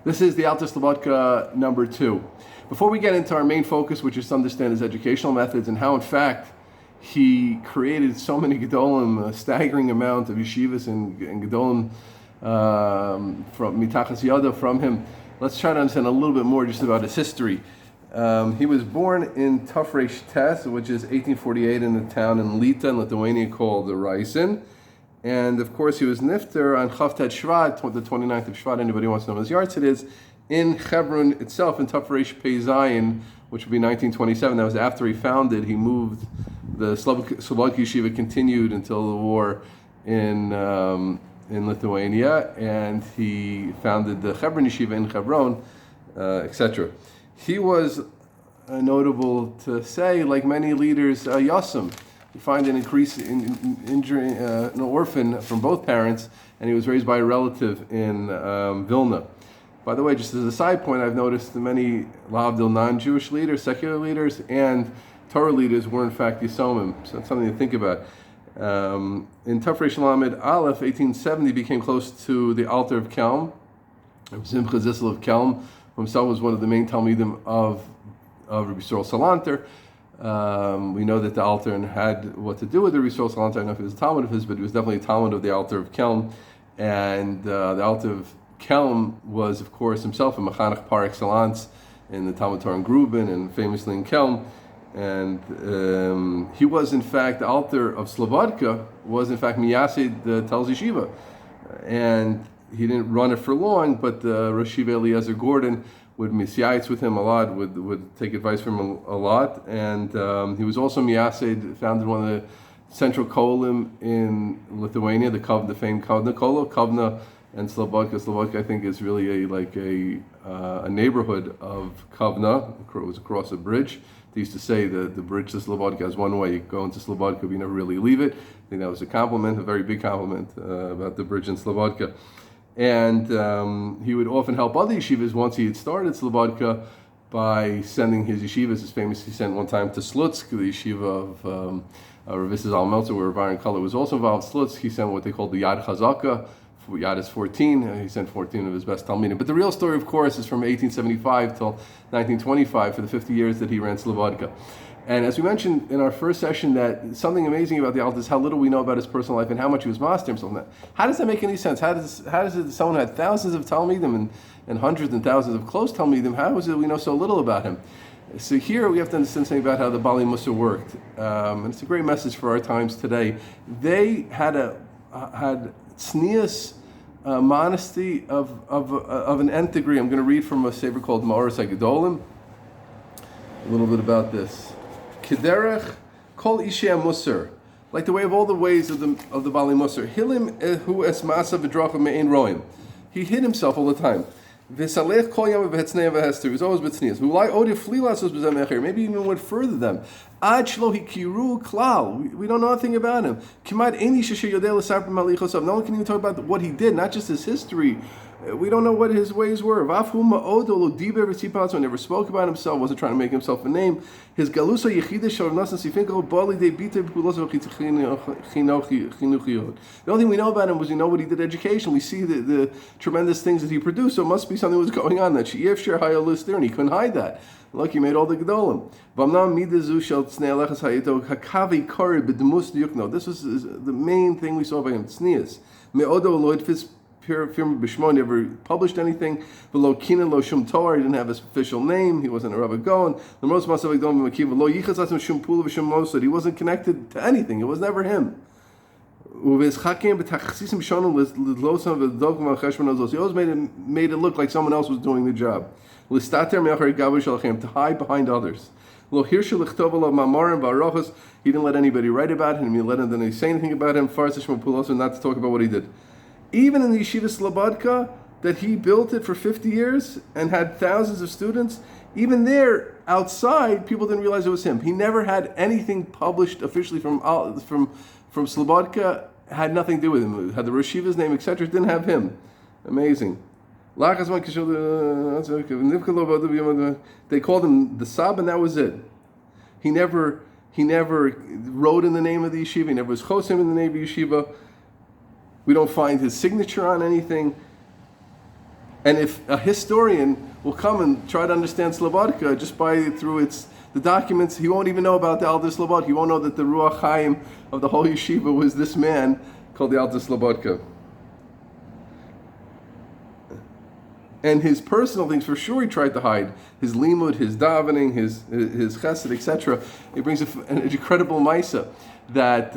This is the Alta Slobadka number 2. Before we get into our main focus, which is to understand his educational methods and how, in fact, he created so many Gedolim, a staggering amount of yeshivas and Gedolim from Mitachas Yada from him, let's try to understand a little bit more just about his history. He was born in Tafresh Tes, which is 1848, in the town in Lita in Lithuania called Rysin. And of course, he was nifter on Chavtet Shvat, the 29th of Shvat. Anybody who wants to know his yards, it is in Hebron itself, in Tafresh Pei Zayin, which would be 1927. That was after he founded. He moved. The Slobadka Yeshiva continued until the war in Lithuania, and he founded the Hebron Yeshiva in Hebron, etc. He was notable to say, like many leaders, Yasam. You find an increase in injury, an orphan from both parents, and he was raised by a relative in Vilna. By the way, just as a side point, I've noticed that many Lavdil non-Jewish leaders, secular leaders, and Torah leaders were in fact Yisomim. So that's something to think about. In Tafresh Lamed Aleph, 1870, became close to the altar of Kelm. Simcha Zissel of Kelm himself was one of the main Talmidim of Rabbi Yisrael Salanter. We know that the Alter had what to do with the Yisrael Salanter. I don't know if he was a Talmud of his, but he was definitely a Talmud of the Alter of Kelm. And the Alter of Kelm was, of course, himself a Mechanech par excellence in the Talmud Torah in Gruben and famously in Kelm. And he was, in fact, the Alter of Slobadka was, in fact, Miyasid Tel Yeshiva. And he didn't run it for long, but Rosh Yeshiva Eliezer Gordon would misyayitz with him a lot, would take advice from him a lot, and he was also Miyasid, founded one of the central kolim in Lithuania, the famed Kovna Kolo. Kovna and Slobodka. Slobodka, I think, is really a neighborhood of Kovna. It was across a bridge. They used to say that the bridge to Slobodka has one way. You go into Slobodka, but you never really leave it. I think that was a compliment, a very big compliment about the bridge in Slobodka. And he would often help other yeshivas once he had started Slobodka by sending his yeshivas. As famous, he sent one time to Slutsk, the yeshiva of Rav Zal Meltzer, where Rav Kala was also involved. Slutsk, he sent what they called the Yad Chazaka. Yad is 14. He sent 14 of his best Talmidim. But the real story, of course, is from 1875 till 1925 for the 50 years that he ran Slobodka. And as we mentioned in our first session, that something amazing about the Alter is how little we know about his personal life and how much he was master himself. How does that make any sense? How does it, someone had thousands of Talmidim and hundreds and thousands of close Talmidim, how is it we know so little about him? So here we have to understand something about how the Bali Musa worked. And it's a great message for our times today. They had tznius, modesty of an nth degree. I'm going to read from a sefer called Ma'oros HaGedolim. A little bit about this. Kederech kol ishei musar, like the way of all the ways of the Bali Musar. Hilim hu es masa v'dracha me'ein roim. He hid himself all the time. V'salech kol yom v'hetznei v'hester. He was always b'tznius. V'ulai odif flilasos b'zem echer. Maybe even went further than ad shlo hikiru klal. We don't know anything about him. Kimad eni sheshe yodei l'sapar malichosav. No one can even talk about what he did, not just his history. We don't know what his ways were. He never spoke about himself, wasn't trying to make himself a name. His galusa the only thing we know about him was we know what he did education. We see the tremendous things that he produced, so it must be something was going on that and he couldn't hide that. Look, he made all the gedolim. This was the main thing we saw by him. Tznius. Never published anything. Below Kinan lo shum Torah, he didn't have his official name. He wasn't a Rabbi Gaon. He wasn't connected to anything. It was never him. He always made it look like someone else was doing the job. To hide behind others. He didn't let anybody write about him. He didn't say anything about him. Not to talk about what he did. Even in the Yeshiva Slobadka, that he built it for 50 years and had thousands of students, even there, outside, people didn't realize it was him. He never had anything published officially from Slobadka, had nothing to do with him. Had the Rosh Yeshiva's name, etc., didn't have him. Amazing. They called him the Sab, and that was it. He never wrote in the name of the yeshiva, he never was chosim in the name of the yeshiva. We don't find his signature on anything. And if a historian will come and try to understand Slobadka just through the documents, he won't even know about the Alter Slobodka. He won't know that the Ruach Chaim of the whole yeshiva was this man called the Alter Slobodka. And his personal things, for sure, he tried to hide. His limud, his davening, his chesed, etc. He brings an incredible maisa that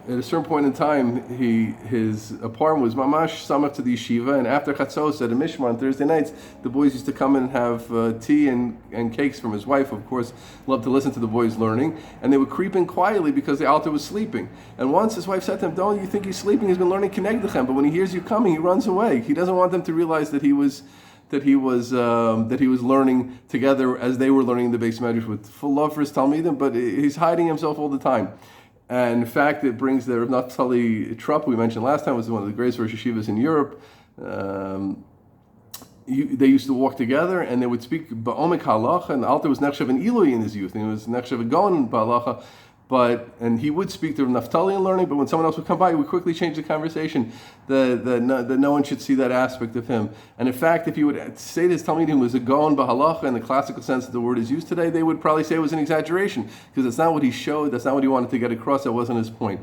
at a certain point in time, his apartment was mamash samach to the yeshiva, and after chatzos at a mishmar on Thursday nights, the boys used to come in and have tea and cakes from his wife. Of course, loved to listen to the boys learning, and they would creep in quietly because the altar was sleeping. And once his wife said to him, "Don't you think he's sleeping? He's been learning kinegdechem, but when he hears you coming, he runs away. He doesn't want them to realize that he was learning together as they were learning the base measures with full love for his talmidim, but he's hiding himself all the time." And in fact, it brings the Rav Naftali Trupp, we mentioned last time, was one of the greatest Rosh Yeshivas in Europe. They used to walk together, and they would speak ba'omek halacha, and the Alter was nechshav an Eloi in his youth, and he was nechshav a Gaon ba'alacha, and he would speak to Naftali in learning, but when someone else would come by, he would quickly change the conversation, that no one should see that aspect of him. And in fact, if you would say this Talmidim was a Gaon b'halacha in the classical sense that the word is used today, they would probably say it was an exaggeration, because that's not what he showed, that's not what he wanted to get across, that wasn't his point.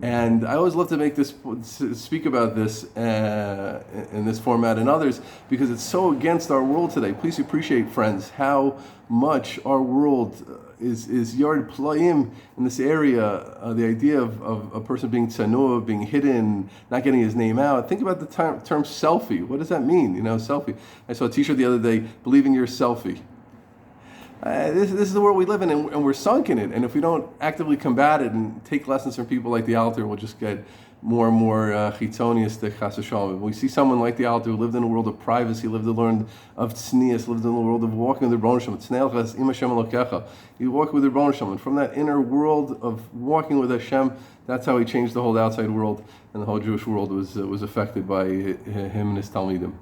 And I always love to speak about this in this format and others, because it's so against our world today. Please appreciate, friends, how much our world is yard playim in this area. The idea of a person being tzanua, being hidden, not getting his name out. Think about the term selfie. What does that mean? Selfie. I saw a t-shirt the other day, believe in your selfie. This is the world we live in, and we're sunk in it. And if we don't actively combat it and take lessons from people like the Alter, we'll just get more and more chitoniistic, chas v'shalom. We see someone like the Alter who lived in a world of privacy, lived to learn of tznius, lived in a world of walking with the Rebbeinu Shalom. Tzneilchas im Hashem Elokecha. He walked with the Rebbeinu Shalom, and from that inner world of walking with Hashem, that's how he changed the whole outside world, and the whole Jewish world was affected by him and his Talmidim.